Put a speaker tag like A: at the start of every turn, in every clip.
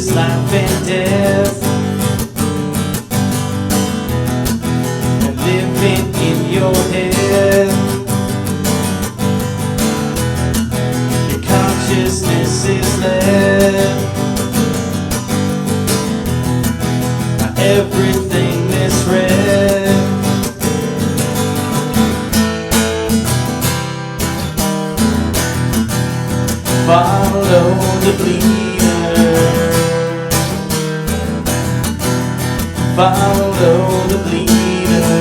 A: is life and death, and living in your head. Your consciousness is led by everything misread. Follow the bleeder, follow the bleeder,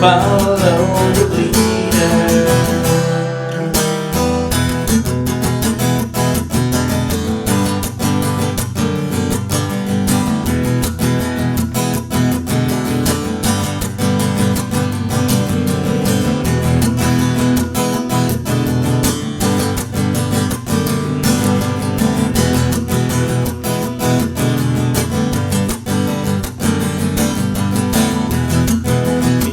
A: follow the bleeder.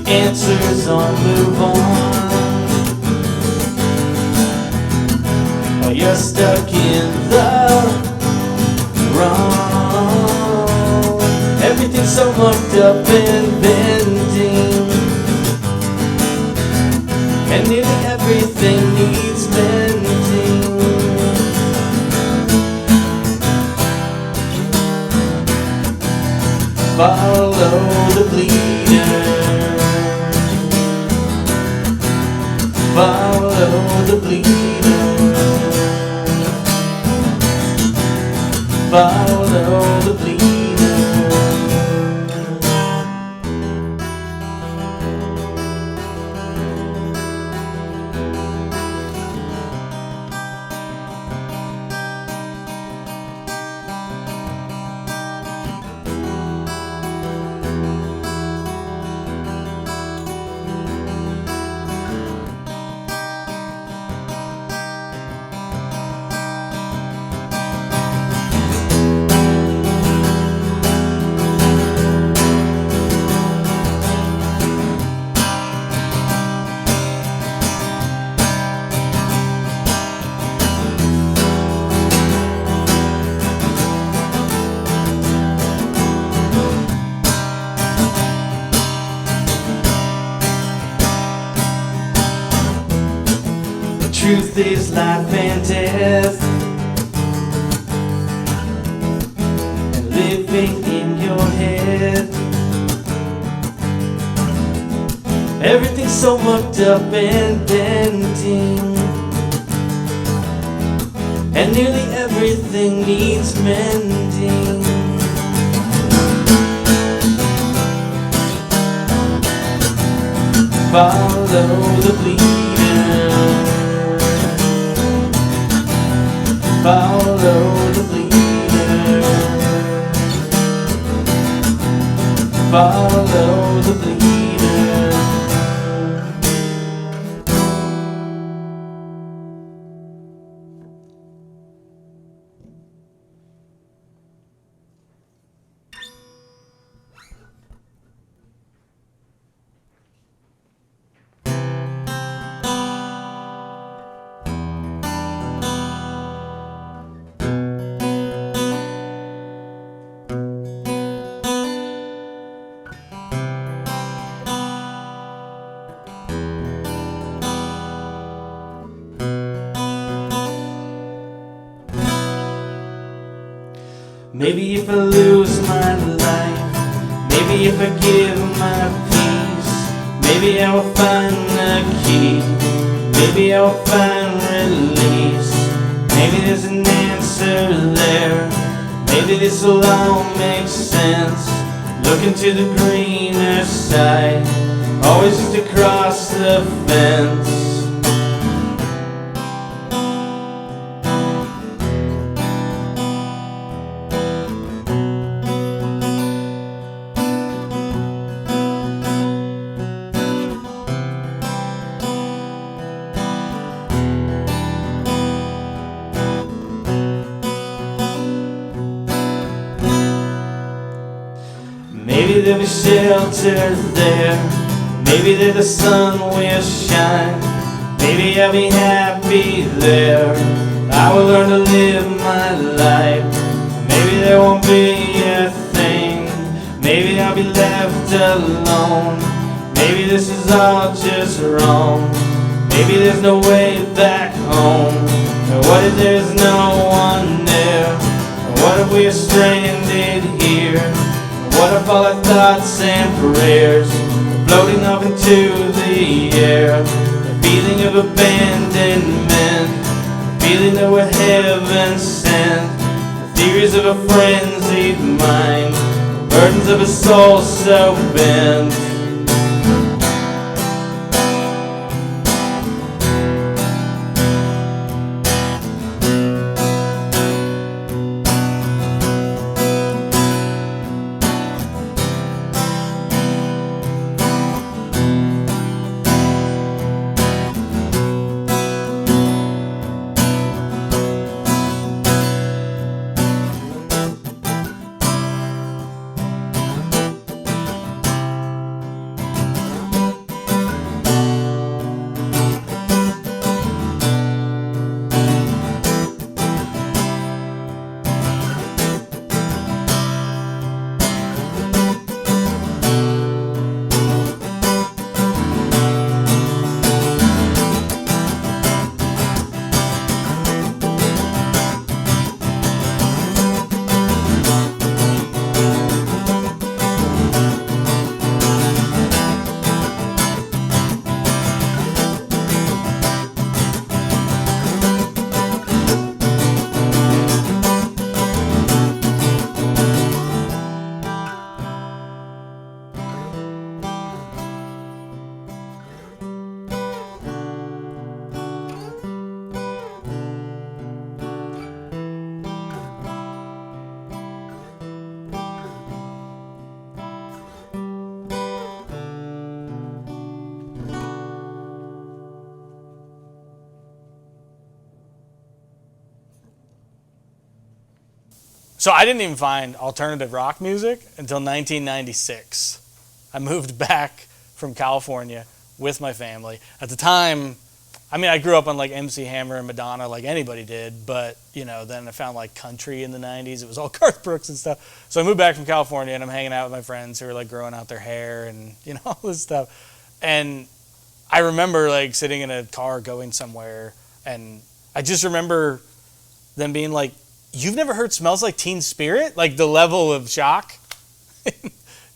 A: Answers on, move on, or you're stuck in the wrong. Everything's so mucked up and bending, and nearly everything needs mending. Follow the bleeder, follow the bleeder, follow the bleeder. Truth is life and death, and living in your head. Everything's so mucked up and bending, and nearly everything needs mending. Follow the bleeder, follow the bleeder, follow the bleeder. Maybe if I lose my life, maybe if I give my peace, maybe I will find the key, maybe I will find release. Maybe there's an answer there, maybe this will all make sense. Looking to the greener side, always just across the fence. Maybe there'll be shelter there, maybe there the sun will shine, maybe I'll be happy there. I will learn to live my life. Maybe there won't be a thing. Maybe I'll be left alone. Maybe this is all just wrong. Maybe there's no way back home. And what if there's no one there? And what if we're stranded here? And what if all our thoughts and prayers are floating up into the air? The feeling of abandonment, the feeling that we're heaven sent, the theories of a frenzied mind, the burdens of a soul so bent.
B: So I didn't even find alternative rock music until 1996. I moved back from California with my family. At the time, I mean, I grew up on like MC Hammer and Madonna like anybody did, but you know, then I found like country in the 90s. It was all Garth Brooks and stuff. So I moved back from California and I'm hanging out with my friends who are like growing out their hair and you know, all this stuff. And I remember like sitting in a car going somewhere and I just remember them being like, "You've never heard Smells Like Teen Spirit?" Like the level of shock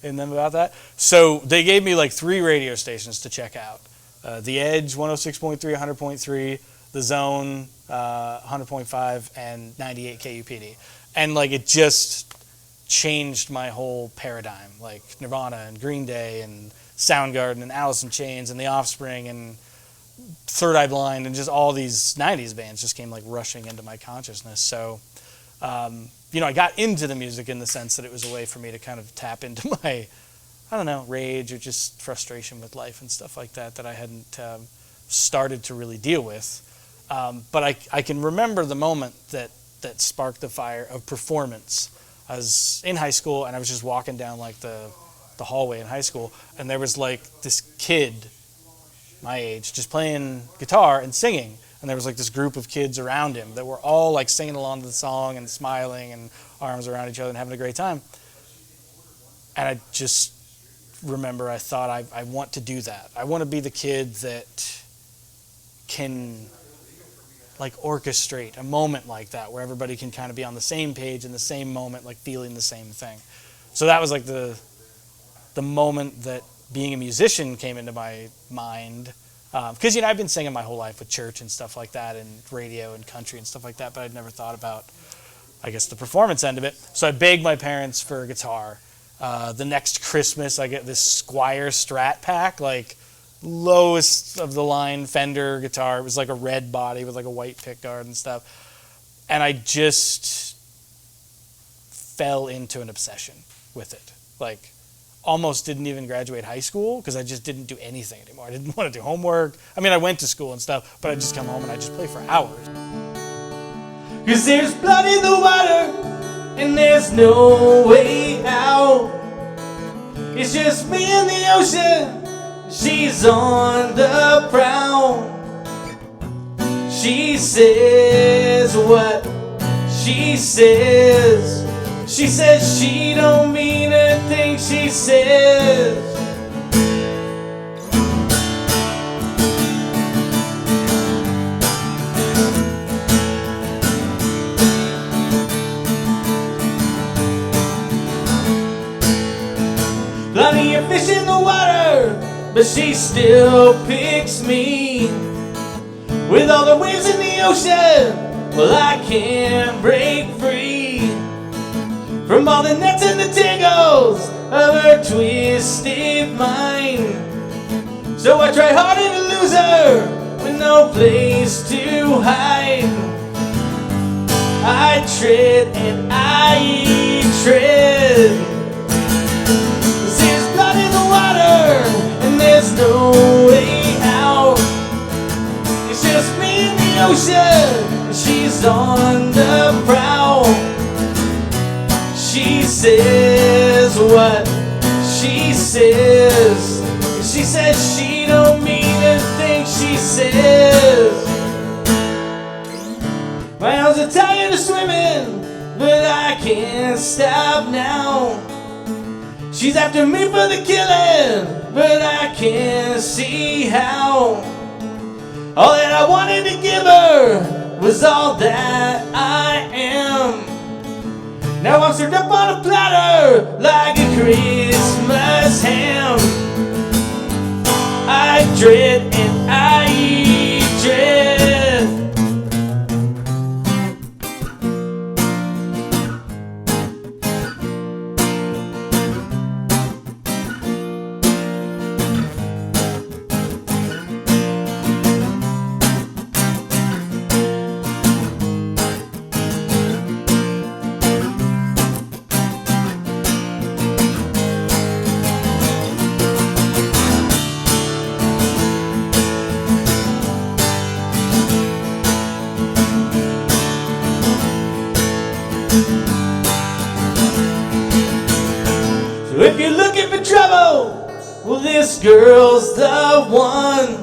B: in them about that. So they gave me like 3 radio stations to check out. The Edge, 106.3, 100.3, The Zone, 100.5, and 98 KUPD. And like it just changed my whole paradigm. Like Nirvana and Green Day and Soundgarden and Alice in Chains and The Offspring and Third Eye Blind and just all these 90s bands just came like rushing into my consciousness. So you know, I got into the music in the sense that it was a way for me to kind of tap into my, I don't know, rage or just frustration with life and stuff like that I hadn't started to really deal with. But I can remember the moment that sparked the fire of performance. I was in high school and I was just walking down like the hallway in high school and there was like this kid my age just playing guitar and singing. And there was like this group of kids around him that were all like singing along to the song and smiling and arms around each other and having a great time. And I just remember I thought I want to do that. I want to be the kid that can like orchestrate a moment like that where everybody can kind of be on the same page in the same moment, like feeling the same thing. So that was like the moment that being a musician came into my mind. Because, you know, I've been singing my whole life with church and stuff like that and radio and country and stuff like that, but I'd never thought about, I guess, the performance end of it. So I begged my parents for a guitar. The next Christmas, I get this Squier Strat pack, like lowest of the line Fender guitar. It was like a red body with like a white pickguard and stuff. And I just fell into an obsession with it. Like, almost didn't even graduate high school because I just didn't do anything anymore. I didn't want to do homework. I mean, I went to school and stuff, but I'd just come home and I'd just play for hours.
A: Cause there's blood in the water and there's no way out. It's just me in the ocean, she's on the prowl. She says what she says. She says she don't mean a thing she says. Plenty of fish in the water, but she still picks me. With all the waves in the ocean, well, I can't break free from all the nets and the tangles of her twisted mind. So I try harder to lose her with no place to hide. I tread and I tread. There's blood in the water and there's no way out. It's just me in the ocean and she's on the prowl. She says what she says. She says she don't mean a thing she says. My arms are tired of swimming, but I can't stop now. She's after me for the killing, but I can't see how. All that I wanted to give her was all that I am. Now I'm served up on a platter like a Christmas ham. I dread and I dread. So if you're looking for trouble, well, this girl's the one.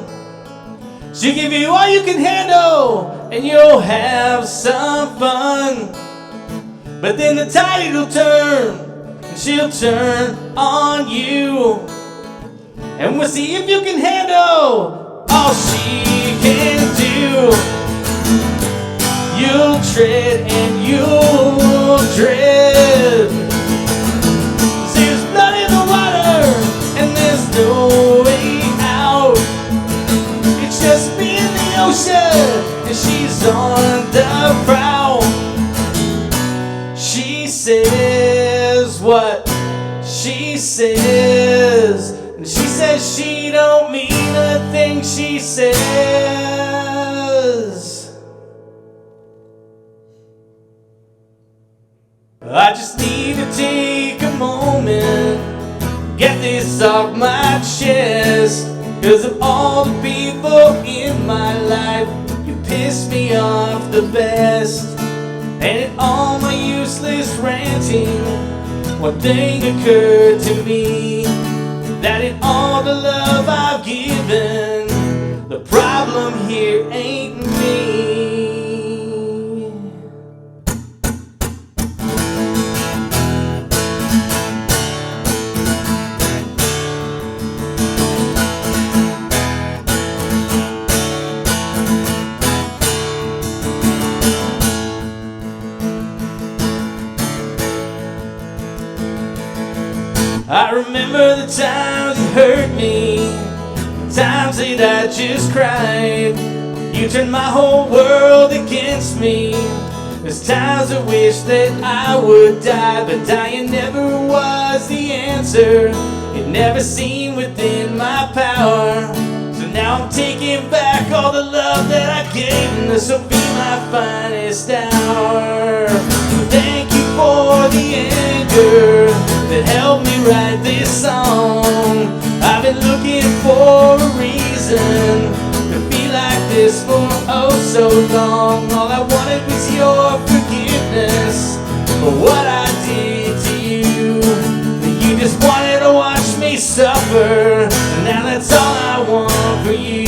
A: She'll give you all you can handle and you'll have some fun. But then the tide will turn and she'll turn on you. And we'll see if you can handle all she can do. You'll tread and you'll dread. There's blood in the water and there's no way out. It's just me in the ocean and she's on the prowl. She says what she says, and she says she don't mean a thing she says. I just need to take a moment, get this off my chest. 'Cause of all the people in my life, you piss me off the best. And in all my useless ranting, one thing occurred to me, that in all the love I've given, the problem here ain't me. I remember the times you hurt me, times that I just cried. You turned my whole world against me. There's times I wish that I would die, but dying never was the answer. It never seemed within my power. So now I'm taking back all the love that I gave, and this will be my finest hour. Thank you for the anger that helped me write this song. I've been looking for a reason to feel like this for oh so long. All I wanted was your forgiveness for what I did to you. You just wanted to watch me suffer, and now that's all I want for you.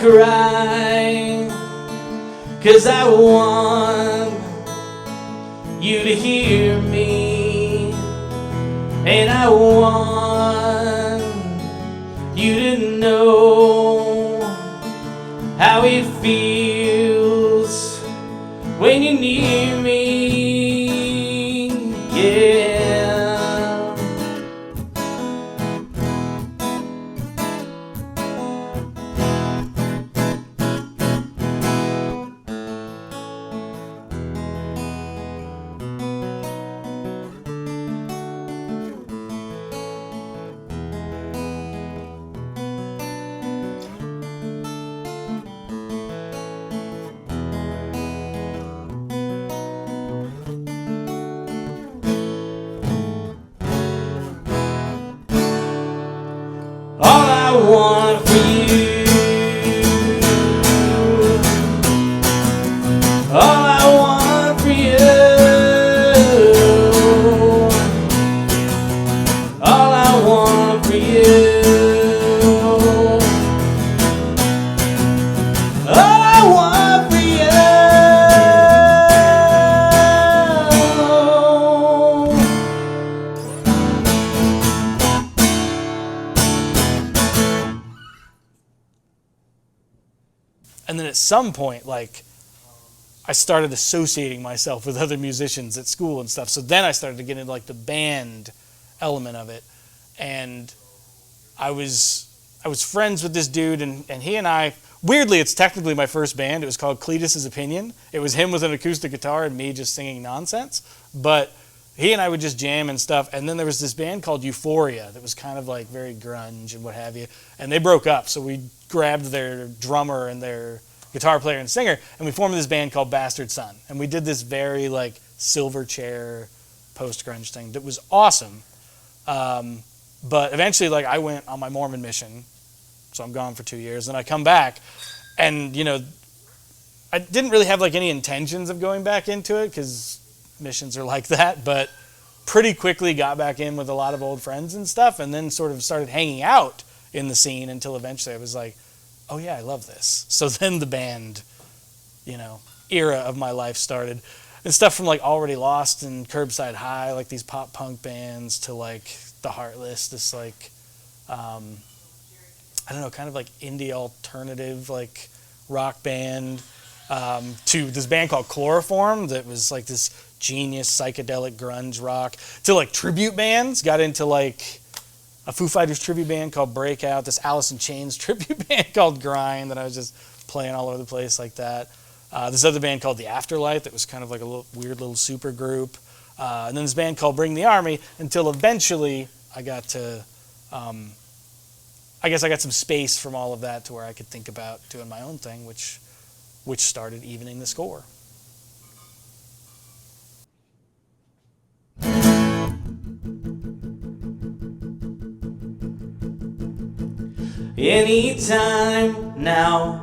A: cry, 'cause I want you to hear me, and I want you to know how it feels when you're near me, yeah. All I want for you, all I want for you, all I want for you, all I want for you.
B: And then at some point, like, I started associating myself with other musicians at school and stuff. So then I started to get into like the band element of it. And I was friends with this dude, and he and I, weirdly, it's technically my first band. It was called Cletus's Opinion. It was him with an acoustic guitar and me just singing nonsense. But he and I would just jam and stuff. And then there was this band called Euphoria that was kind of like very grunge and what have you. And they broke up. So we grabbed their drummer and their guitar player and singer, and we formed this band called Bastard Son. And we did this very like Silverchair post-grunge thing that was awesome. But eventually, like, I went on my Mormon mission. So I'm gone for 2 years. And I come back, and, you know, I didn't really have like any intentions of going back into it because missions are like that, but pretty quickly got back in with a lot of old friends and stuff, and then sort of started hanging out in the scene until eventually I was like, oh yeah, I love this. So then the band, you know, era of my life started. And stuff from like Already Lost and Curbside High, like these pop punk bands, to like the Heartless, this like, I don't know, kind of like indie alternative like rock band, to this band called Chloroform that was like this genius psychedelic grunge rock, to like tribute bands. Got into like a Foo Fighters tribute band called Breakout, this Alice in Chains tribute band called Grind that I was just playing all over the place like that. This other band called the Afterlight that was kind of like a weird little super group. And then this band called Bring the Army, until eventually I got to, I guess I got some space from all of that to where I could think about doing my own thing, which started Evening the Score.
A: Anytime now,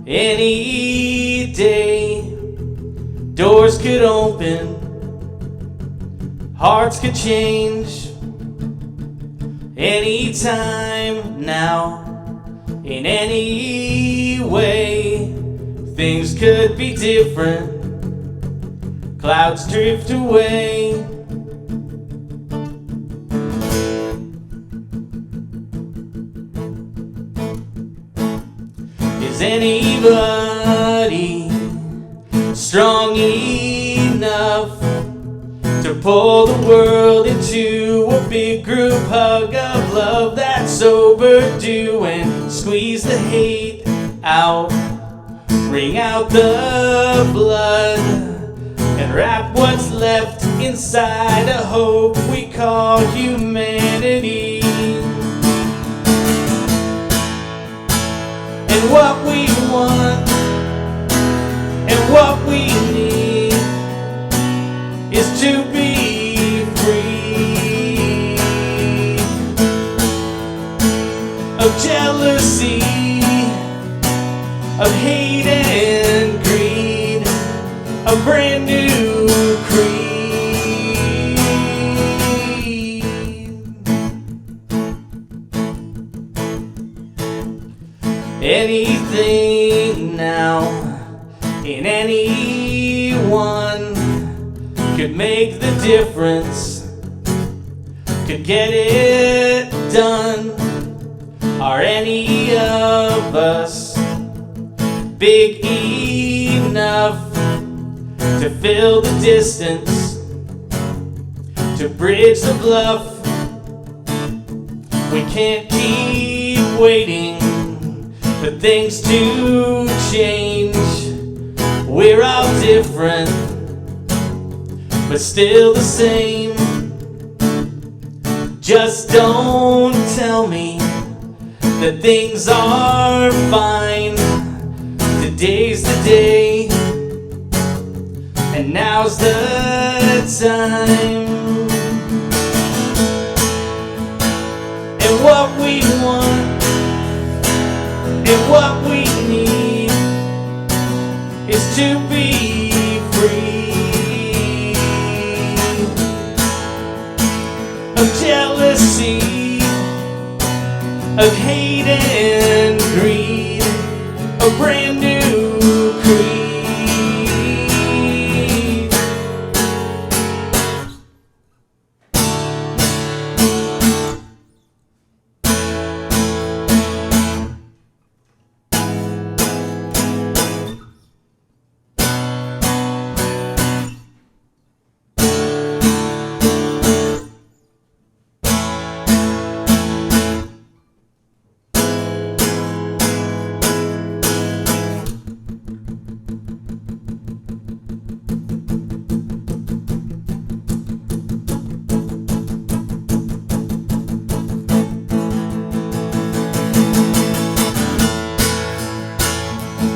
A: any day, doors could open, hearts could change. Anytime now, in any way, things could be different, clouds drift away. Is anybody strong enough to pull the world into a big group hug of love that's overdue, and squeeze the hate out, wring out the blood, and wrap what's left inside a hope we call humanity? And what we want and what we need is to be free of jealousy, of hate and greed, a brand new creed. Anything now, and anyone could make the difference, could get it done. Are any of us big enough to fill the distance, to bridge the bluff? We can't keep waiting for things to change. We're all different, but still the same. Just don't tell me that things are fine. Today's the day, and now's the time. And what we want and what we need is to be free of jealousy, of hate and greed, a brand new creed.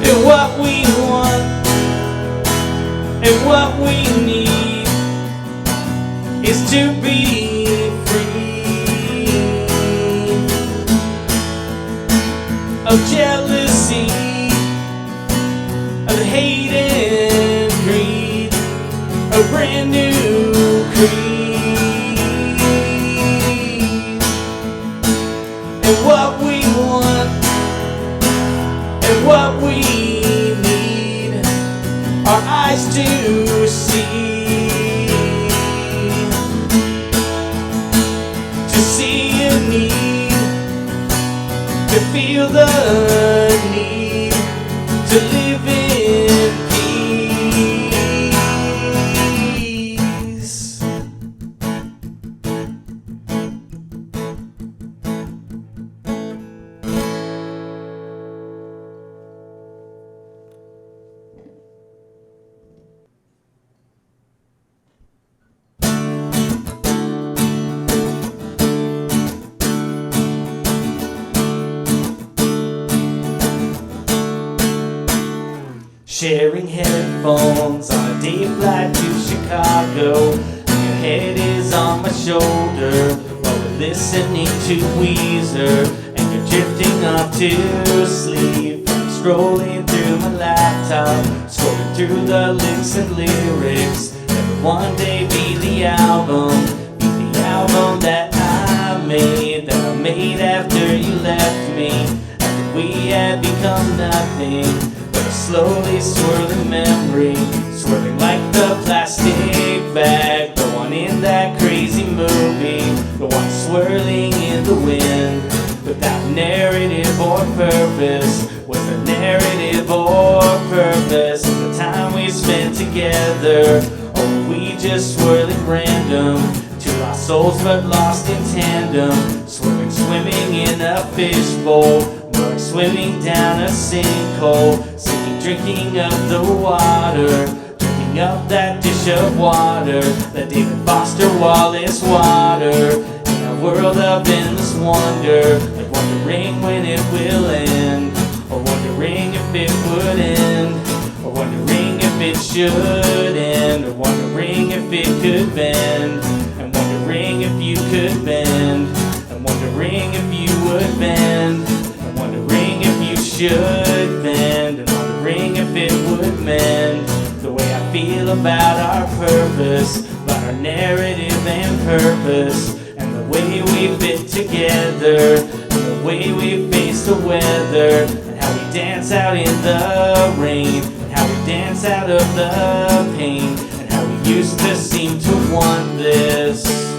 A: And what we want and what we need is to be free of jealousy, of hate and greed, a brand new creed. And what we want and what we need are eyes to see a need, to feel the need, to live in peace. Sharing headphones on a day flight to Chicago, and your head is on my shoulder while we're listening to Weezer, and you're drifting off to sleep. I'm scrolling through my laptop, scrolling through the links and lyrics that would one day be the album that I made after you left me, after we had become nothing. Slowly swirling memory, swirling like the plastic bag, the one in that crazy movie, the one swirling in the wind, without narrative or purpose, with a narrative or purpose. And the time we spent together, or were we just swirling random, two lost souls but lost in tandem, swirling, swimming in a fishbowl, or swimming down a sinkhole, drinking up the water, drinking up that dish of water, that David Foster Wallace water, in a world of endless wonder, like wondering when it will end, or wondering if it would end, or wondering if it should end, or wondering if it could bend, and wondering if you could bend, and wondering if you would bend, and wondering if you should bend, and wondering if it would mend the way I feel about our purpose, about our narrative and purpose, and the way we fit together, and the way we face the weather, and how we dance out in the rain, and how we dance out of the pain, and how we used to seem to want this.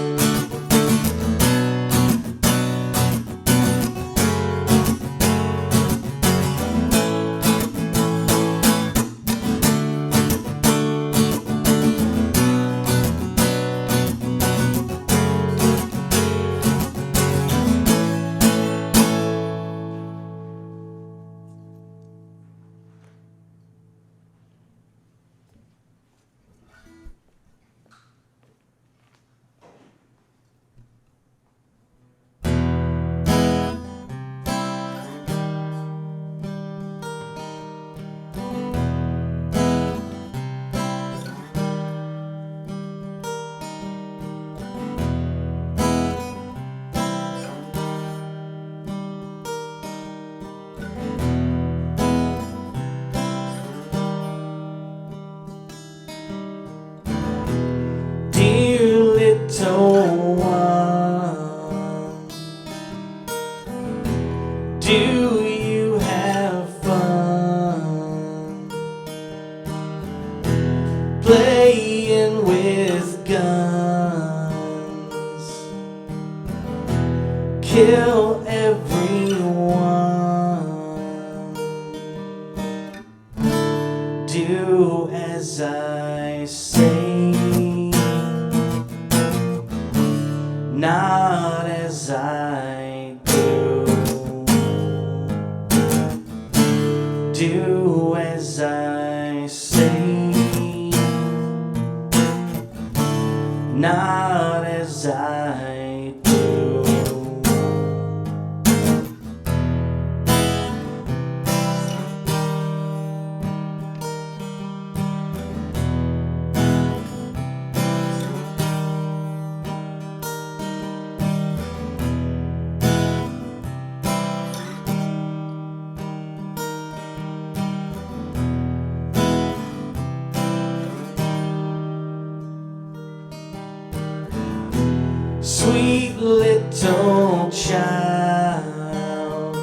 A: Little one, do you have fun playing with guns? Kill everyone. Do as I say, not as I do. Do as I say, not as I do. Sweet little child,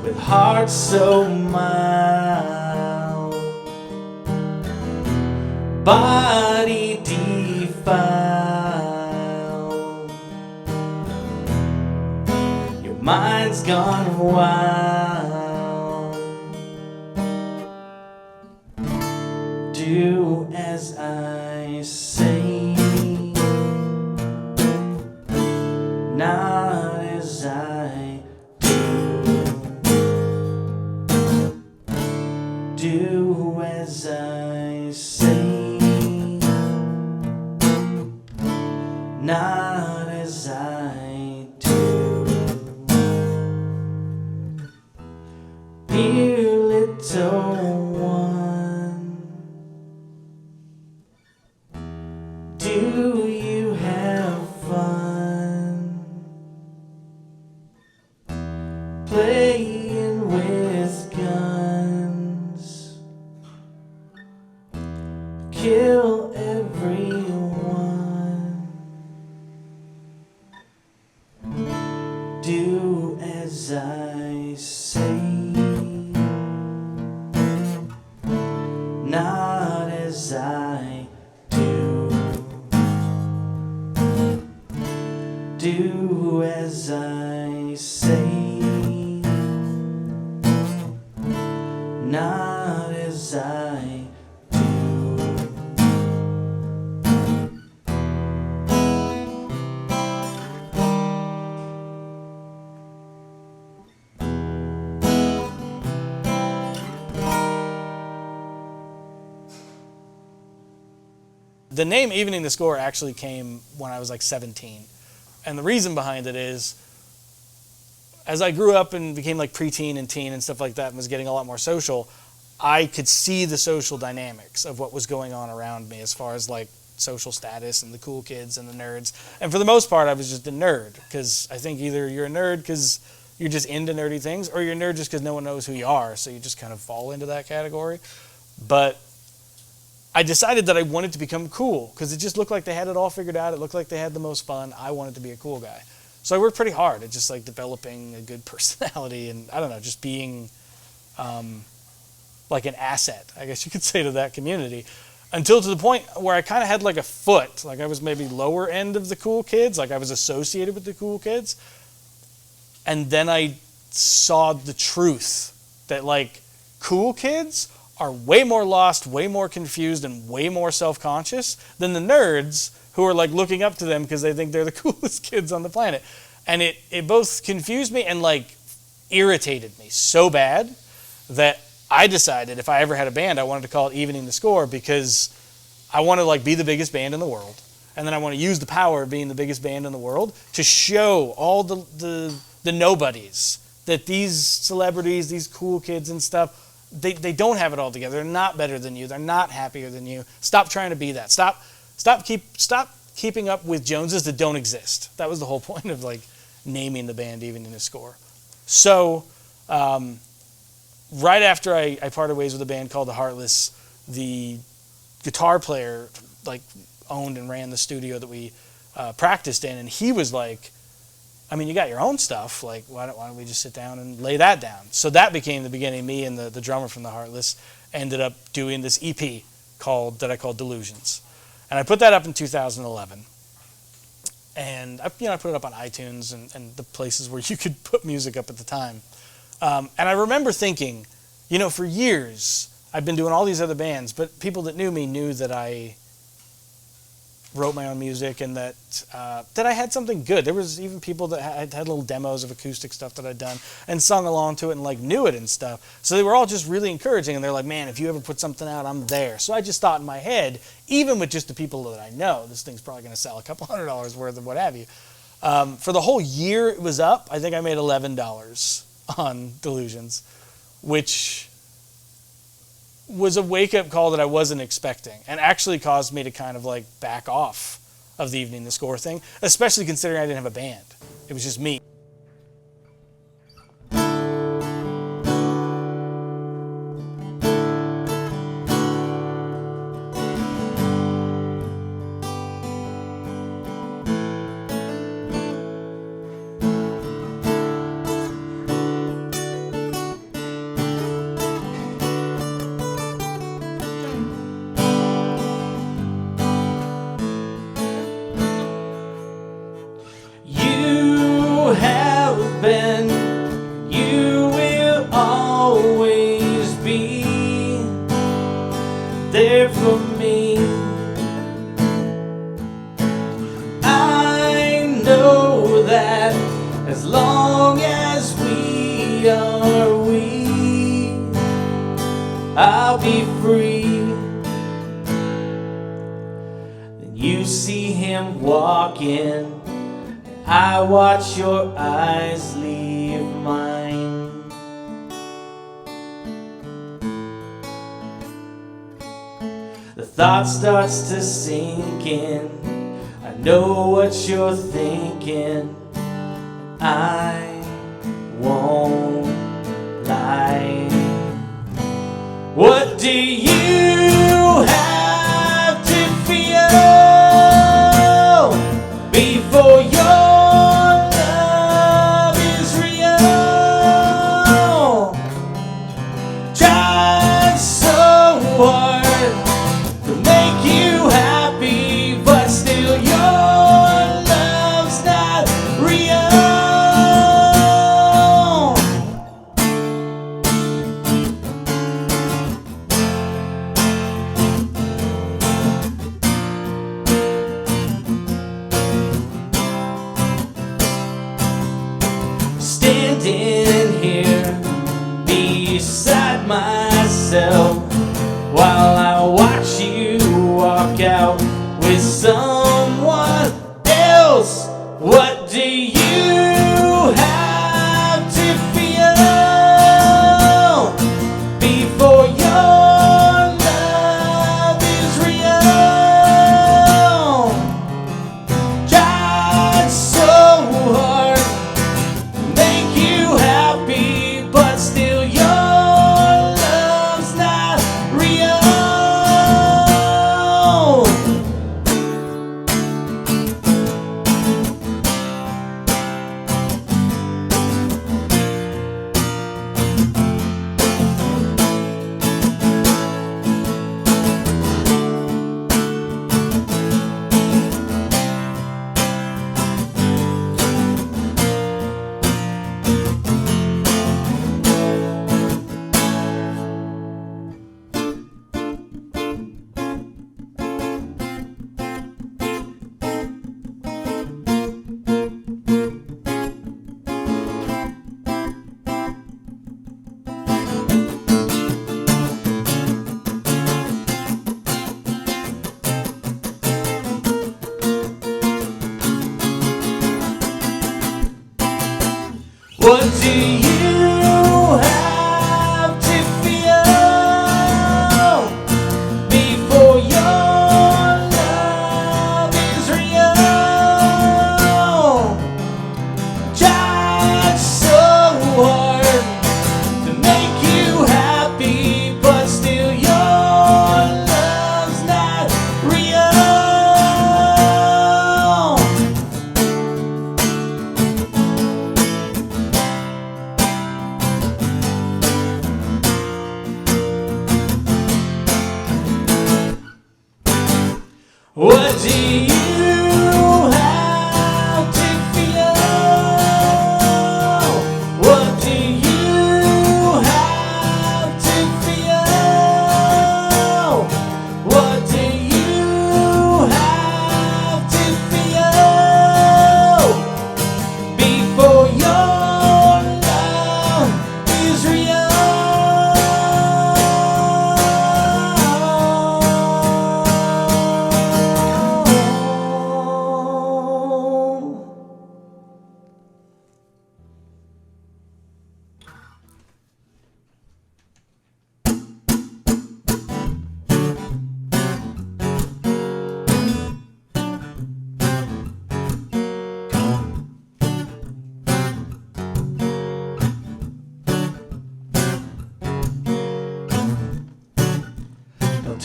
A: with heart so mild, body defiled, your mind's gone wild. Do as I say, not as I do. Do as I say, not as I do. Dear little one, do you have fun playing with guns? Kill everyone. Do as I say, not as I do. Do as I say, not as I do.
B: The name Evening the Score actually came when I was like 17. And the reason behind it is, as I grew up and became like preteen and teen and stuff like that and was getting a lot more social, I could see the social dynamics of what was going on around me as far as like social status and the cool kids and the nerds. And for the most part, I was just a nerd, because I think either you're a nerd because you're just into nerdy things, or you're a nerd just because no one knows who you are, so you just kind of fall into that category. But I decided that I wanted to become cool because it just looked like they had it all figured out. It looked like they had the most fun. I wanted to be a cool guy. So I worked pretty hard at just like developing a good personality and, I don't know, just being like an asset, I guess you could say, to that community. Until to the point where I kind of had like a foot, like I was maybe lower end of the cool kids, like I was associated with the cool kids. And then I saw the truth that like cool kids are way more lost, way more confused, and way more self-conscious than the nerds who are like looking up to them because they think they're the coolest kids on the planet. And it both confused me and like irritated me so bad that I decided if I ever had a band, I wanted to call it EveningTheScore, because I want to like be the biggest band in the world. And then I want to use the power of being the biggest band in the world to show all the nobodies that these celebrities, these cool kids and stuff, they don't have it all together. They're not better than you. They're not happier than you. Stop trying to be that. Stop keeping up with Joneses that don't exist. That was the whole point of like naming the band EveningTheScore. So right after I parted ways with a band called the Heartless, the guitar player like owned and ran the studio that we practiced in, and he was like, I mean, you got your own stuff, like why don't we just sit down and lay that down? So that became the beginning. Me and the drummer from the Heartless ended up doing this EP that I called Delusions. And I put that up in 2011. And I put it up on iTunes and the places where you could put music up at the time. And I remember thinking, for years, I've been doing all these other bands, but people that knew me knew that I wrote my own music and that I had something good. There was even people that had little demos of acoustic stuff that I'd done and sung along to it and like knew it and stuff. So they were all just really encouraging, and they're like, man, if you ever put something out, I'm there. So I just thought in my head, even with just the people that I know, this thing's probably going to sell a couple $100 worth of what have you. For the whole year it was up, I think I made $11 on Delusions, which was a wake-up call that I wasn't expecting, and actually caused me to kind of like back off of the EveningTheScore thing, especially considering I didn't have a band. It was just me. You will always be there for me. I know that as long as we are I'll be free. Then you see him walking, I watch your eyes leave mine. The thought starts to sink in, I know what you're thinking, I won't lie. What do you have to feel before your standing here beside myself while I watch you walk out with someone else? What do you have to feel before your love is real? Tried so hard, but still your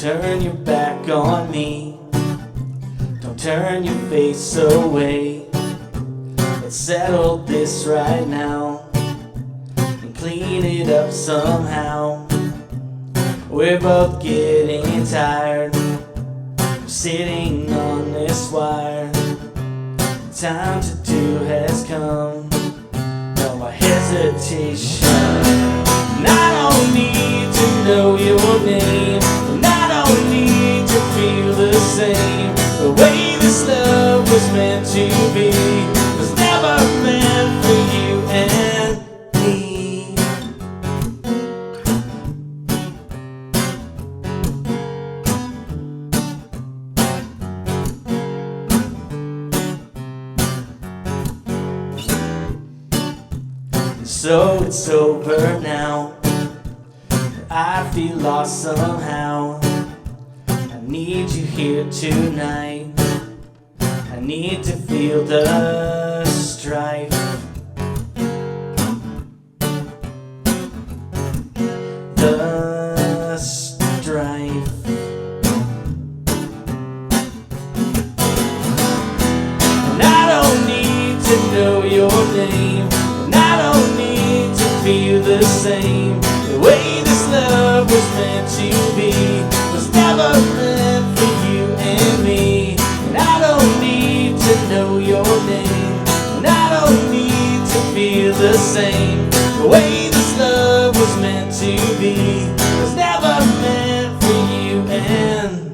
A: turn your back on me. Don't turn your face away. Let's settle this right now and clean it up somehow. We're both getting tired of sitting on this wire. The time to do has come. No more hesitation. And I don't need to know your name, and I don't need to feel the same. The way this love was meant to be was never meant for you and me. So it's over now. I feel lost somehow. I need you here tonight. I need to feel the strife. The strife. And I don't need to know your name, and I don't need to feel the same. The way this love was meant to be was never meant for you and me. And I don't need to know your name, and I don't need to feel the same. The way this love was meant to be was never meant for you and me.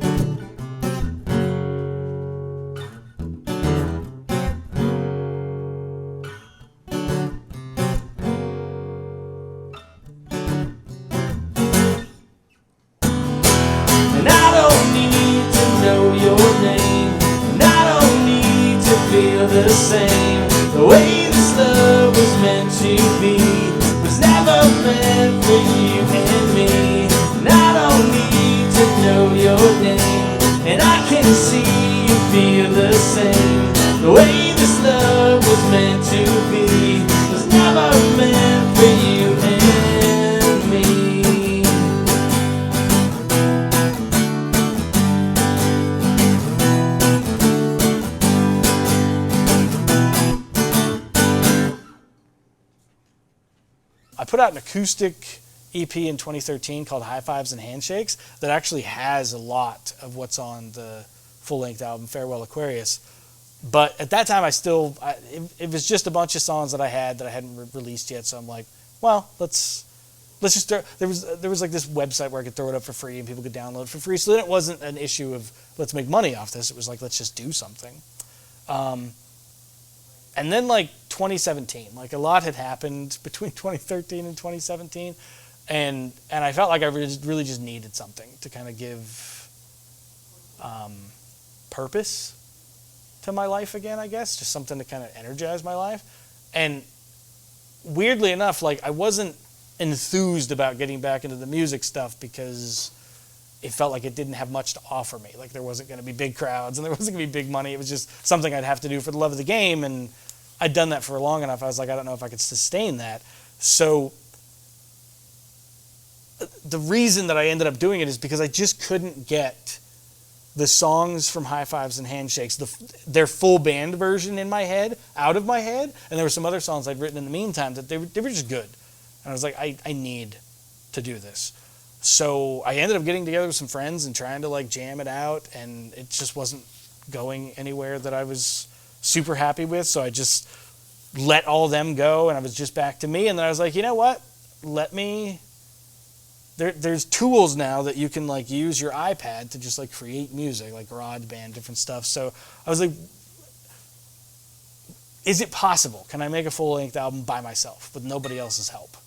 A: And I don't need to know your name, and I don't need to feel the same. The way this love was meant to be was never meant for you and me. And I don't need to know your name, and I can see you feel the same. The way this love was meant to be was never meant for you and me.
B: I put out an acoustic EP in 2013 called High Fives and Handshakes that actually has a lot of what's on the full-length album Farewell Aquarius. But at that time, it was just a bunch of songs that I hadn't released yet. So I'm like, well, let's just start. There was like this website where I could throw it up for free and people could download it for free. So then it wasn't an issue of let's make money off this. It was like let's just do something. And then like 2017, like a lot had happened between 2013 and 2017, and I felt like I really just needed something to kind of give purpose to my life again, I guess, just something to kind of energize my life. And weirdly enough, like I wasn't enthused about getting back into the music stuff because it felt like it didn't have much to offer me. Like there wasn't going to be big crowds and there wasn't going to be big money. It was just something I'd have to do for the love of the game, and I'd done that for long enough. I was like, I don't know if I could sustain that. So the reason that I ended up doing it is because I just couldn't get the songs from High Fives and Handshakes, their full band version in my head, out of my head. And there were some other songs I'd written in the meantime that they were just good. And I was like, I need to do this. So I ended up getting together with some friends and trying to like jam it out, and it just wasn't going anywhere that I was super happy with. So I just let all them go, and I was just back to me. And then I was like, you know what? There's tools now that you can like use your iPad to just like create music, like GarageBand, different stuff. So I was like, is it possible? Can I make a full-length album by myself with nobody else's help?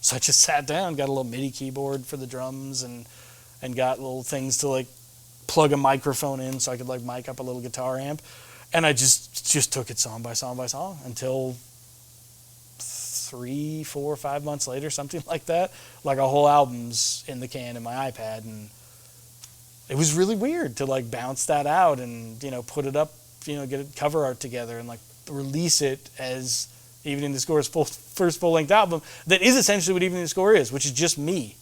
B: So I just sat down, got a little MIDI keyboard for the drums, and got little things to like plug a microphone in so I could like mic up a little guitar amp. And I just took it song by song by song until 3, 4, 5 months later, something like that, like a whole album's in the can in my iPad. And it was really weird to like bounce that out and, you know, put it up, you know, get a cover art together and like release it as EveningTheScore's first full-length album that is essentially what EveningTheScore is, which is just me,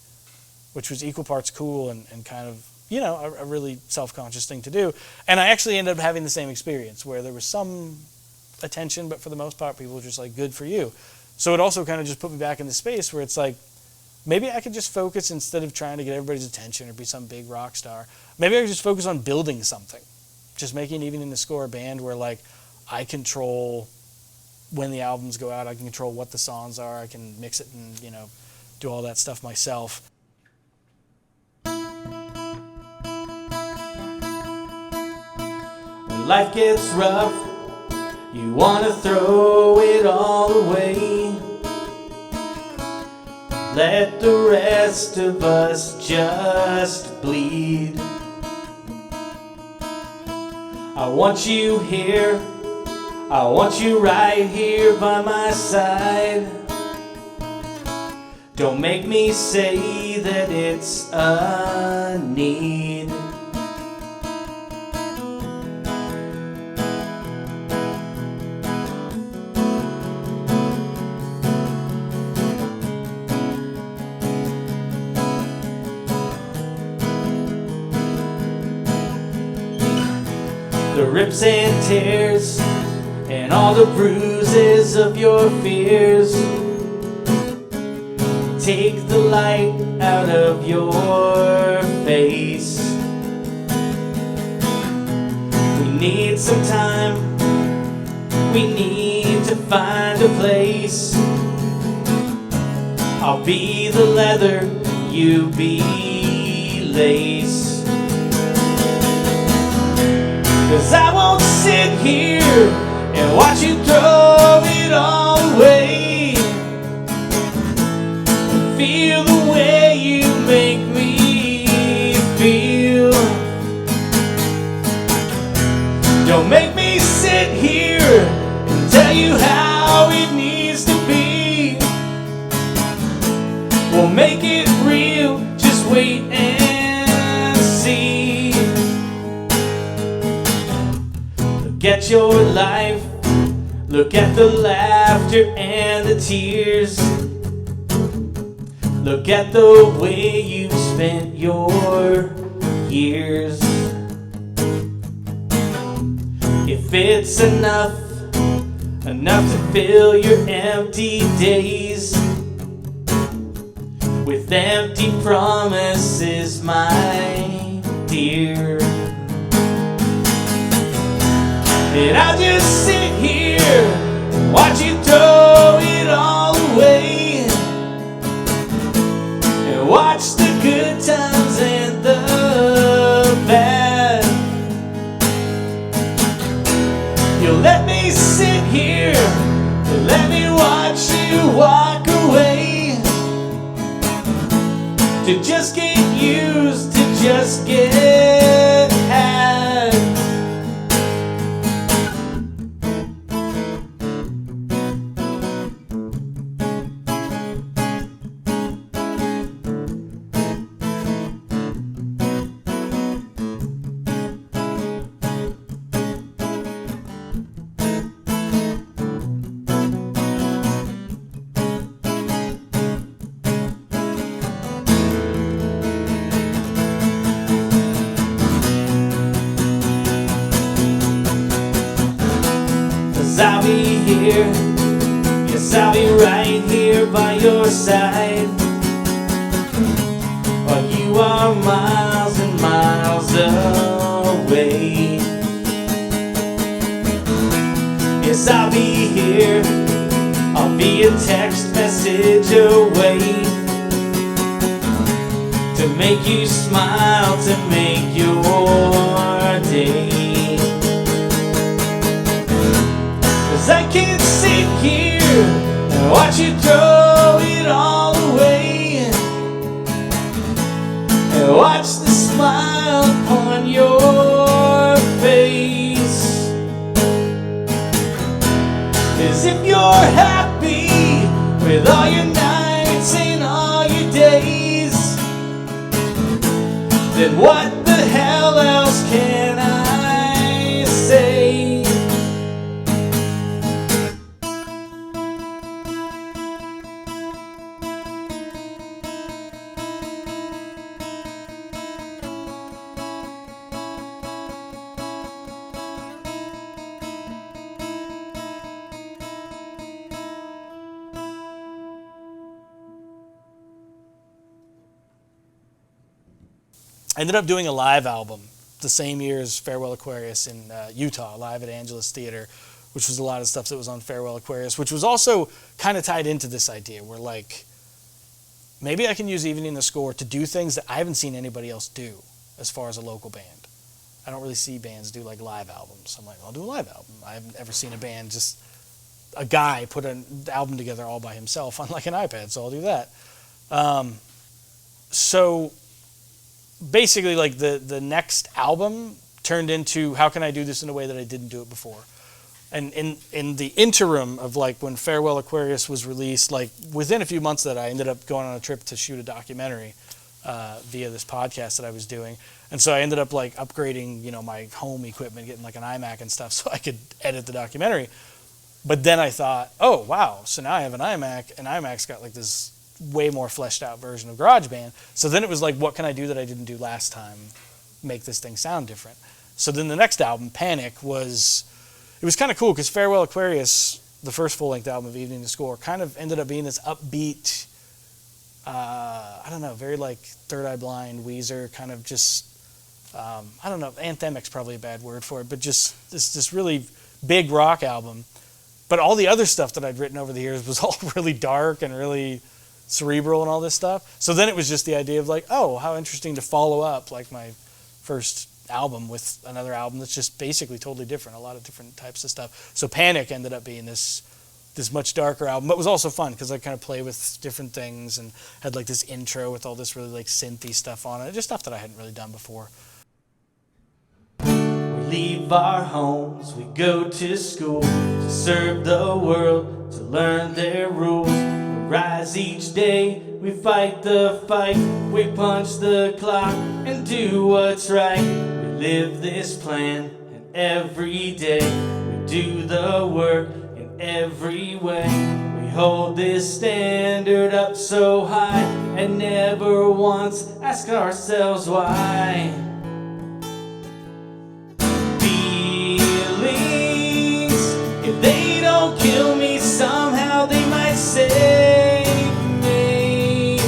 B: which was equal parts cool and kind of you know, a really self-conscious thing to do. And I actually ended up having the same experience where there was some attention, but for the most part, people were just like, good for you. So it also kind of just put me back in the space where it's like, maybe I could just focus instead of trying to get everybody's attention or be some big rock star. Maybe I could just focus on building something. Just making EveningTheScore a band where like I control when the albums go out, I can control what the songs are, I can mix it and, you know, do all that stuff myself.
A: When life gets rough, you wanna throw it all away. Let the rest of us just bleed. I want you here, I want you right here by my side. Don't make me say that it's a need. The rips and tears and all the bruises of your fears. Take the light out of your face. We need some time, we need to find a place. I'll be the leather, you be lace. 'Cause I won't sit here and watch you throw it all away. Feel the way you make me feel. Don't make me sit here and tell you how it needs to be. We'll make it real, just wait and see. Look at your life, look at the laughter and the tears. Look at the way you've spent your years. If it's enough to fill your empty days with empty promises, my dear, then I'll just sit here and watch you throw it all away, and watch the good times and the bad. You'll let me sit here and let me watch you walk away, to just get used, to just get had. I'll be here, yes, I'll be right here by your side, while you are miles and miles away. Yes, I'll be here, I'll be a text message away, to make you smile, to make your day. I can't sit here and watch you throw it all away, and watch the smile upon your face. As if you're happy with all your nights and all your days, then what the hell else can I say?
B: I ended up doing a live album the same year as Farewell Aquarius in Utah, live at Angelus Theater, which was a lot of stuff that was on Farewell Aquarius, which was also kind of tied into this idea where, like, maybe I can use Evening the Score to do things that I haven't seen anybody else do as far as a local band. I don't really see bands do, like, live albums. I'm like, I'll do a live album. I haven't ever seen a band, just a guy put an album together all by himself on, like, an iPad, so I'll do that. So basically, like, the next album turned into, how can I do this in a way that I didn't do it before? And in the interim of, like, when Farewell Aquarius was released, like, within a few months of that, I ended up going on a trip to shoot a documentary via this podcast that I was doing. And so I ended up, like, upgrading, you know, my home equipment, getting, like, an iMac and stuff so I could edit the documentary. But then I thought, oh, wow, so now I have an iMac, and iMac's got, like, this way more fleshed out version of GarageBand. So then it was like, what can I do that I didn't do last time? Make this thing sound different. So then the next album, Panic, it was kind of cool because Farewell Aquarius, the first full-length album of Evening the Score, kind of ended up being this upbeat, I don't know, very like Third Eye Blind, Weezer, kind of just, I don't know, anthemic's probably a bad word for it, but just this really big rock album. But all the other stuff that I'd written over the years was all really dark and really cerebral and all this stuff. So then it was just the idea of, like, oh, how interesting to follow up, like, my first album with another album that's just basically totally different, a lot of different types of stuff. So Panic ended up being this much darker album, but was also fun because I kind of play with different things and had, like, this intro with all this really, like, synthy stuff on it, just stuff that I hadn't really done before.
A: We leave our homes, we go to school to serve the world, to learn their rules. We rise each day, we fight the fight, we punch the clock and do what's right. We live this plan, and every day we do the work in every way. We hold this standard up so high and never once ask ourselves why. If they don't kill me, somehow they might save me.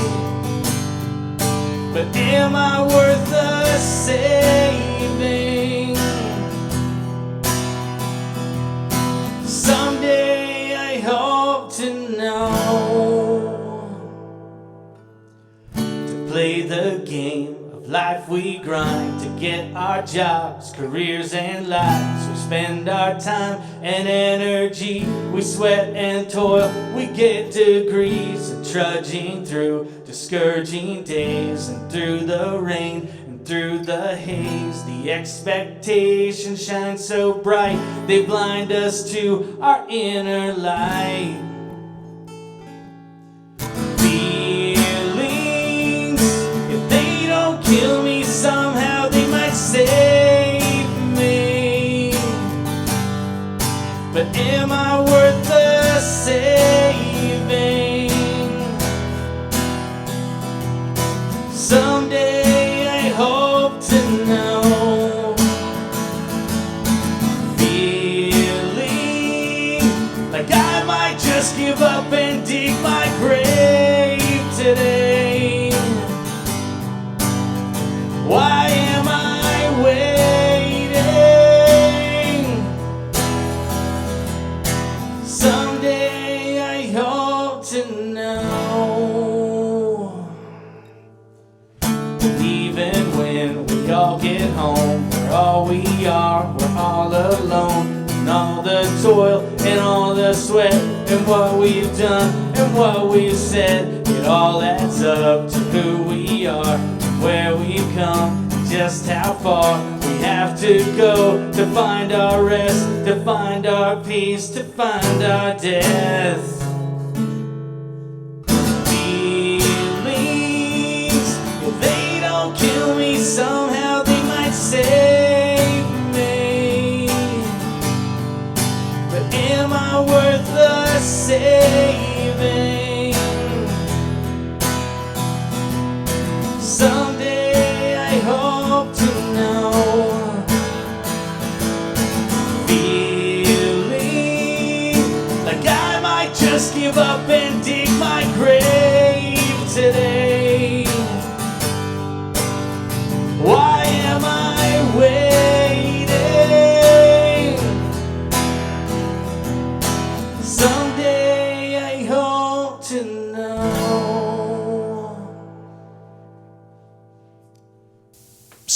A: But am I worth the saving? Someday I hope to know. To play the game of life we grind, to get our jobs, careers and lives. We spend our time and energy, we sweat and toil, we get degrees, and trudging through discouraging days, and through the rain and through the haze. The expectations shine so bright, they blind us to our inner light. Feelings, if they don't kill me, somehow they might save me. But am I worth the saving? Someday I hope to know. Feeling like I might just give up and dig my grave today. Why am I waiting? Someday I hope to know. And even when we all get home, we're all we are, we're all alone. And all the toil and all the sweat and what we've done and what we've said, it all adds up to who we are, where we've come, just how far we have to go to find our rest, to find our peace, to find our death. Feelings, if they don't kill me, somehow they might save me. But am I worth the saving? Someday I hope to know. Feeling like I might just give up and dig my grave today.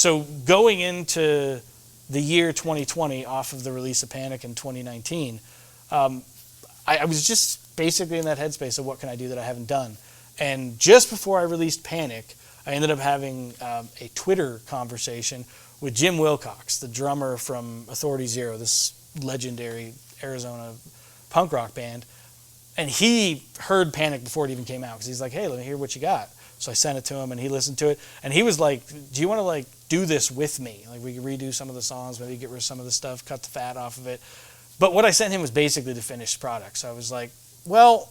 B: So going into the year 2020 off of the release of Panic in 2019, I was just basically in that headspace of what can I do that I haven't done. And just before I released Panic, I ended up having a Twitter conversation with Jim Wilcox, the drummer from Authority Zero, this legendary Arizona punk rock band. And he heard Panic before it even came out because he's like, hey, let me hear what you got. So I sent it to him and he listened to it. And he was like, do you want to like do this with me? Like we could redo some of the songs, maybe get rid of some of the stuff, cut the fat off of it. But what I sent him was basically the finished product. So I was like, well,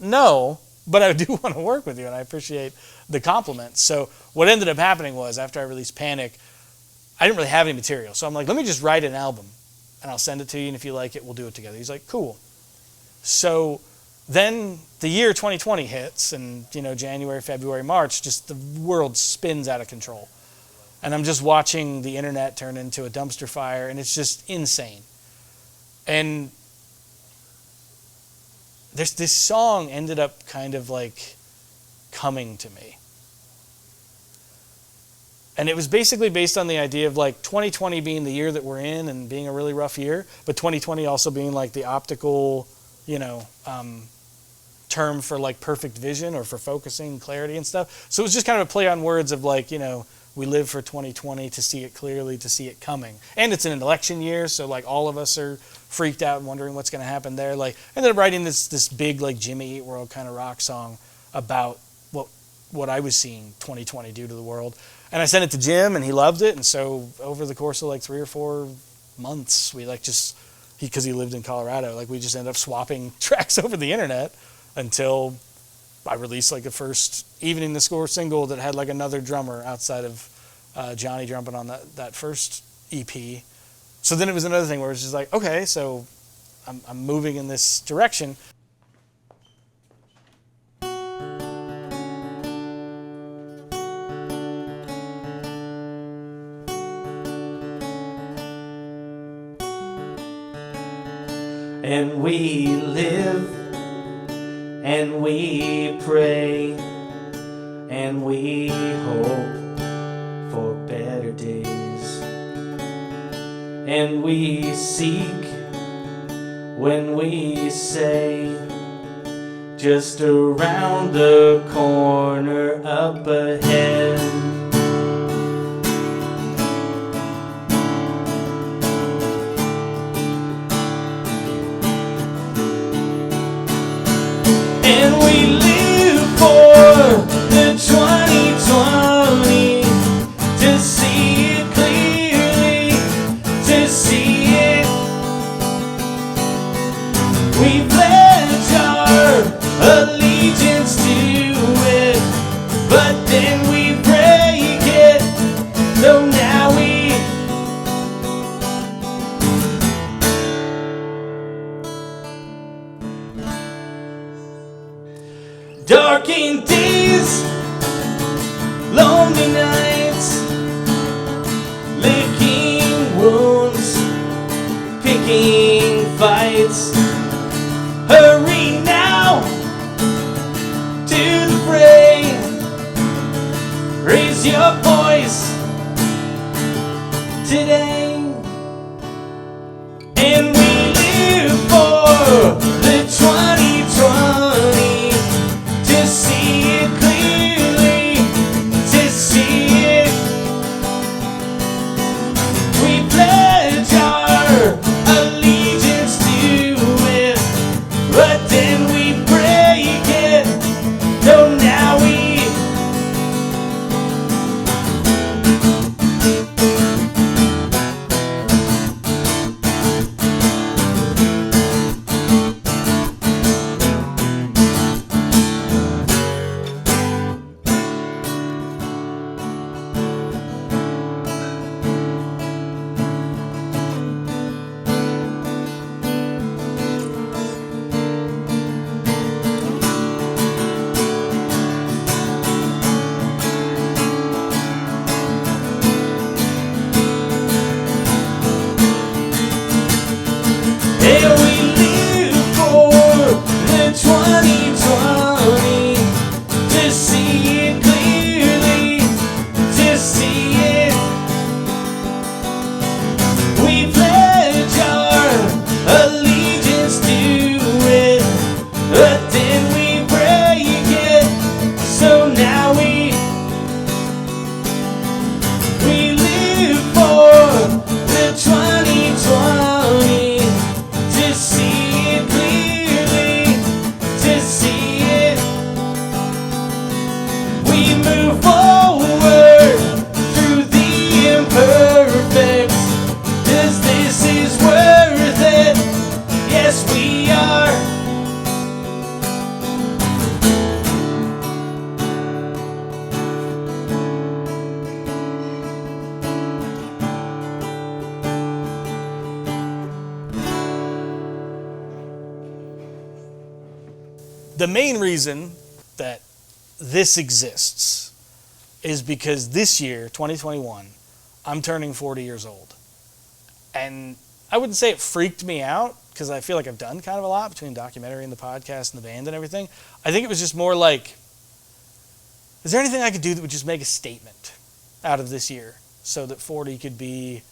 B: no, but I do want to work with you and I appreciate the compliments. So what ended up happening was after I released Panic, I didn't really have any material. So I'm like, let me just write an album and I'll send it to you. And if you like it, we'll do it together. He's like, cool. So then the year 2020 hits and, you know, January, February, March, just the world spins out of control. And I'm just watching the internet turn into a dumpster fire and it's just insane. And this song ended up kind of like coming to me. And it was basically based on the idea of like 2020 being the year that we're in and being a really rough year, but 2020 also being like the optical, you know, term for like perfect vision or for focusing, clarity and stuff. So it was just kind of a play on words of like, you know, we live for 2020 to see it clearly, to see it coming. And it's an election year, so like all of us are freaked out and wondering what's going to happen there. Like I ended up writing this big like Jimmy Eat World kind of rock song about what I was seeing 2020 do to the world. And I sent it to Jim and he loved it. And so over the course of like 3 or 4 months, we like just, because he lived in Colorado, like we just ended up swapping tracks over the internet until I released like the first EveningTheScore single that had like another drummer outside of Johnny drumming on that first EP. So then it was another thing where it was just like, okay, so I'm moving in this direction.
A: And we live, and we pray, and we hope for better days. And we seek when we say, just around the corner up ahead. And we live for the 2020 to see it clearly, to see it. We pledge our allegiance to it, but then we break it. So now we darkened days, lonely nights, licking wounds, picking fights. Hurry now to the fray. Raise your voice today. And we live for the 2020. To see it clearly, to see it. We pledge our allegiance to it, but then we break it. So now we
B: The main reason that this exists is because this year, 2021, I'm turning 40 years old. And I wouldn't say it freaked me out, because I feel like I've done kind of a lot between the documentary and the podcast and the band and everything. I think it was just more like, is there anything I could do that would just make a statement out of this year so that 40 could be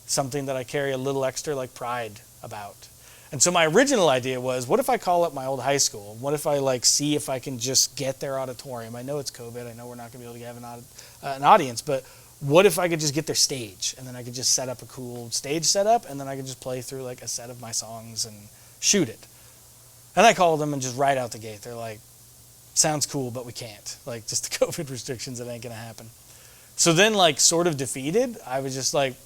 B: something that I carry a little extra like pride about? And so my original idea was, what if I call up my old high school? What if I like see if I can just get their auditorium? I know it's COVID. I know we're not going to be able to have an audience, but what if I could just get their stage, and then I could just set up a cool stage setup, and then I could just play through like a set of my songs and shoot it. And I called them and just right out the gate, they're like, sounds cool, but we can't. Like, just the COVID restrictions, it ain't going to happen. So then, like, sort of defeated, I was just like,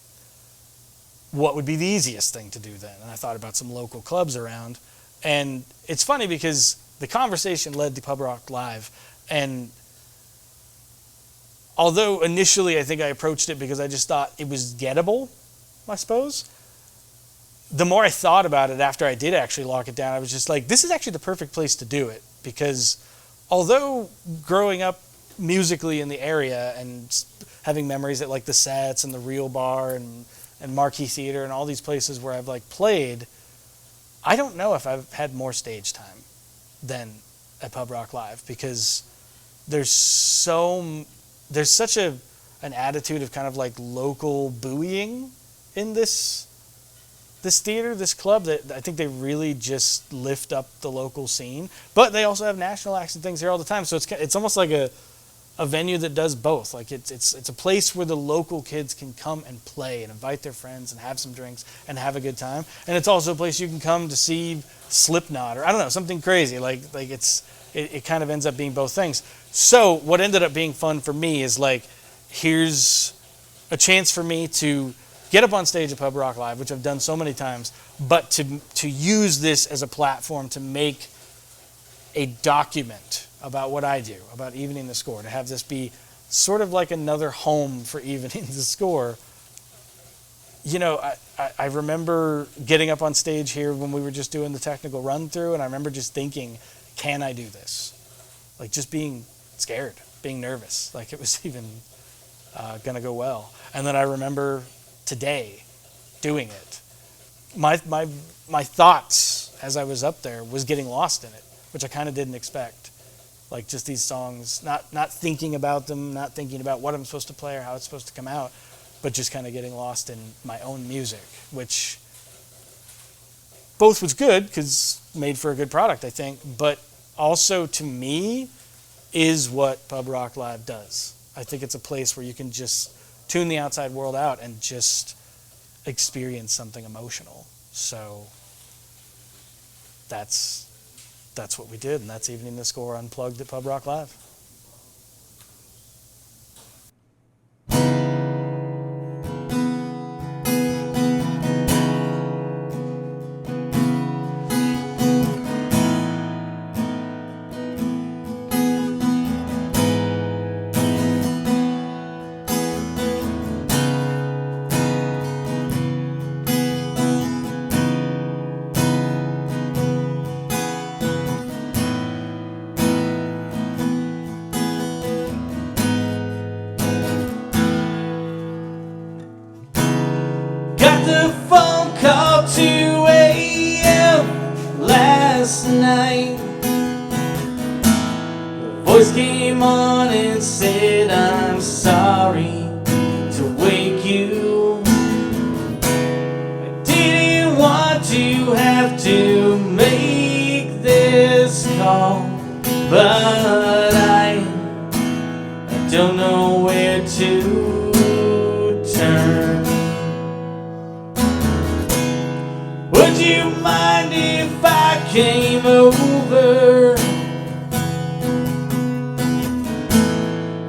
B: what would be the easiest thing to do then? And I thought about some local clubs around. And it's funny because the conversation led to Pub Rock Live. And although initially I think I approached it because I just thought it was gettable, I suppose, the more I thought about it after I did actually lock it down, I was just like, this is actually the perfect place to do it. Because although growing up musically in the area and having memories at like the Sets and the Real Bar and Marquee Theater and all these places where I've like played, I don't know if I've had more stage time than at Pub Rock Live, because there's such an attitude of kind of like local buoying in this theater, this club, that I think they really just lift up the local scene. But they also have national acts and things here all the time, so it's almost like a venue that does both. Like it's a place where the local kids can come and play and invite their friends and have some drinks and have a good time. And it's also a place you can come to see Slipknot or I don't know, something crazy. Like it kind of ends up being both things. So what ended up being fun for me is like, here's a chance for me to get up on stage at Pub Rock Live, which I've done so many times, but to use this as a platform to make a document about what I do, about Evening the Score, to have this be sort of like another home for Evening the Score. You know, I remember getting up on stage here when we were just doing the technical run through, and I remember just thinking, can I do this? Like just being scared, being nervous, like it was even going to go well. And then I remember today doing it. My thoughts as I was up there was getting lost in it, which I kind of didn't expect. Like just these songs, not thinking about them, not thinking about what I'm supposed to play or how it's supposed to come out, but just kind of getting lost in my own music, which both was good because made for a good product, I think, but also to me is what Pub Rock Live does. I think it's a place where you can just tune the outside world out and just experience something emotional. So that's what we did, and that's Evening the Score Unplugged at Pub Rock Live.
A: Got the phone call 2 a.m. last night. The voice came on and said, I'm sorry to wake you. I didn't want to have to make this call, but I don't know where to turn. Would you mind if I came over?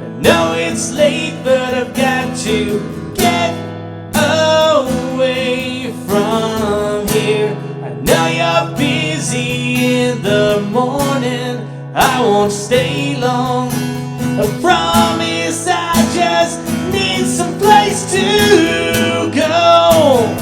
A: I know it's late, but I've got to get away from here. I know you're busy in the morning, I won't stay long. I promise I just need some place to go.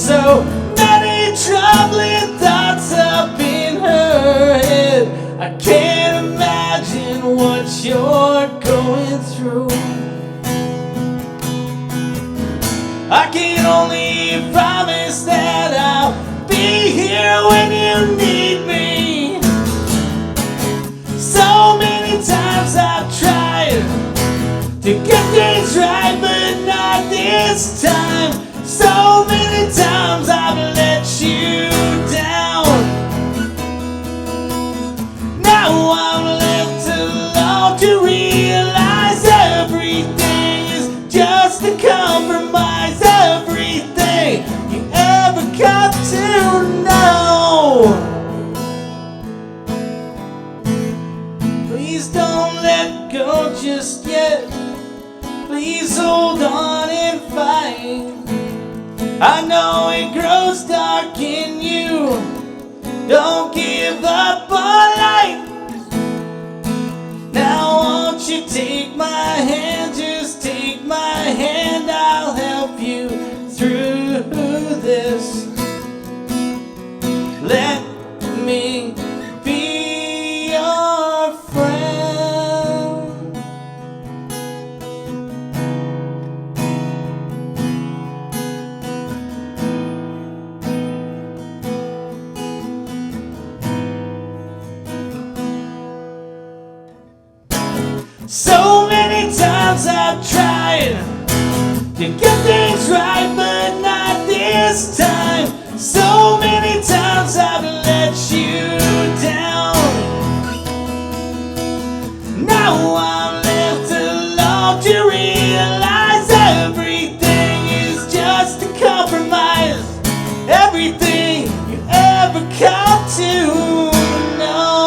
A: so many troubling thoughts up in her head. I can't imagine what you're going through. I can only promise that I'll be here when you need me. So many times I've tried to get things right, but not this time. So many times I've let you down. Now I'm left alone to realize everything is just a compromise. Everything you ever got to know. Please don't let go just yet. Please hold on and fight. I know it grows dark in you. Don't give up on life. Now won't you take my hand, just take my hand. I'll help you through this. Let me be your friend. So many times I've tried to get things right, but not this time. So many times I've let you down. Now I'm left alone to realize everything is just a compromise. Everything you ever come to know.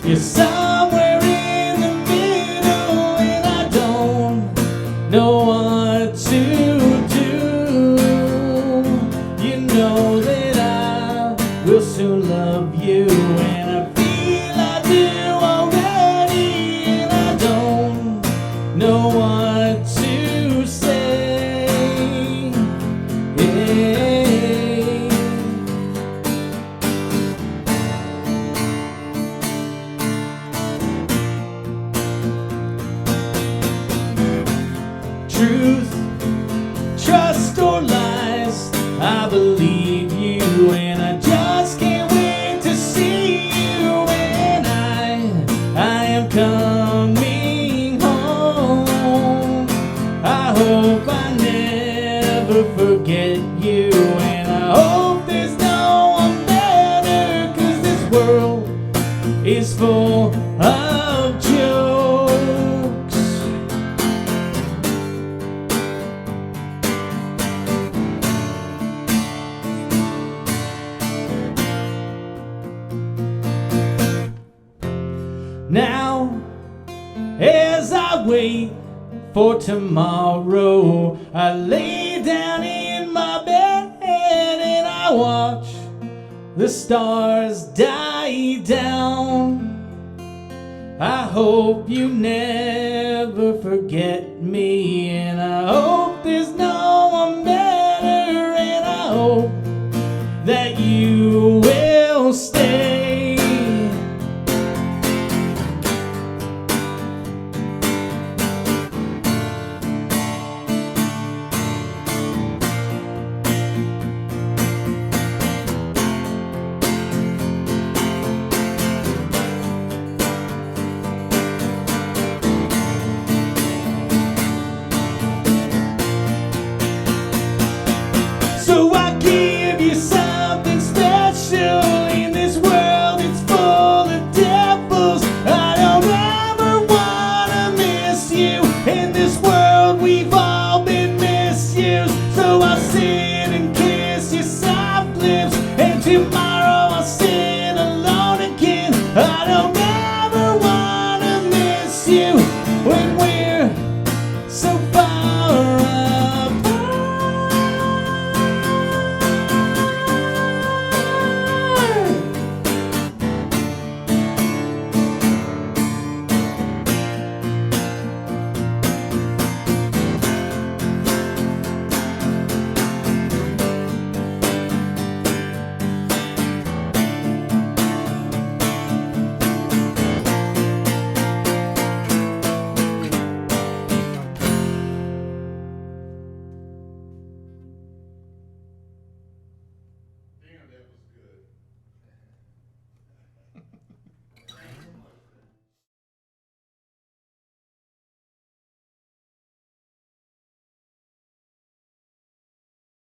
A: You're somewhere in the middle, and I don't know what to do. You know that I will soon love you, and I feel I do already, and I don't know what to say. Yeah. Truth, trust or lies, I believe you, and I just can't wait to see you. And I am coming home. I hope I never forget you, and I hope there's no one better, 'cause this world is full of jokes. wait for tomorrow. I lay down in my bed and I watch the stars die down. I hope you never forget me, and I hope there's no one better, and I hope that you will stay. So I give you something special. In this world it's full of devils. I don't ever wanna miss you. In this world we've all been misused. So I'll sit and kiss your soft lips, and to my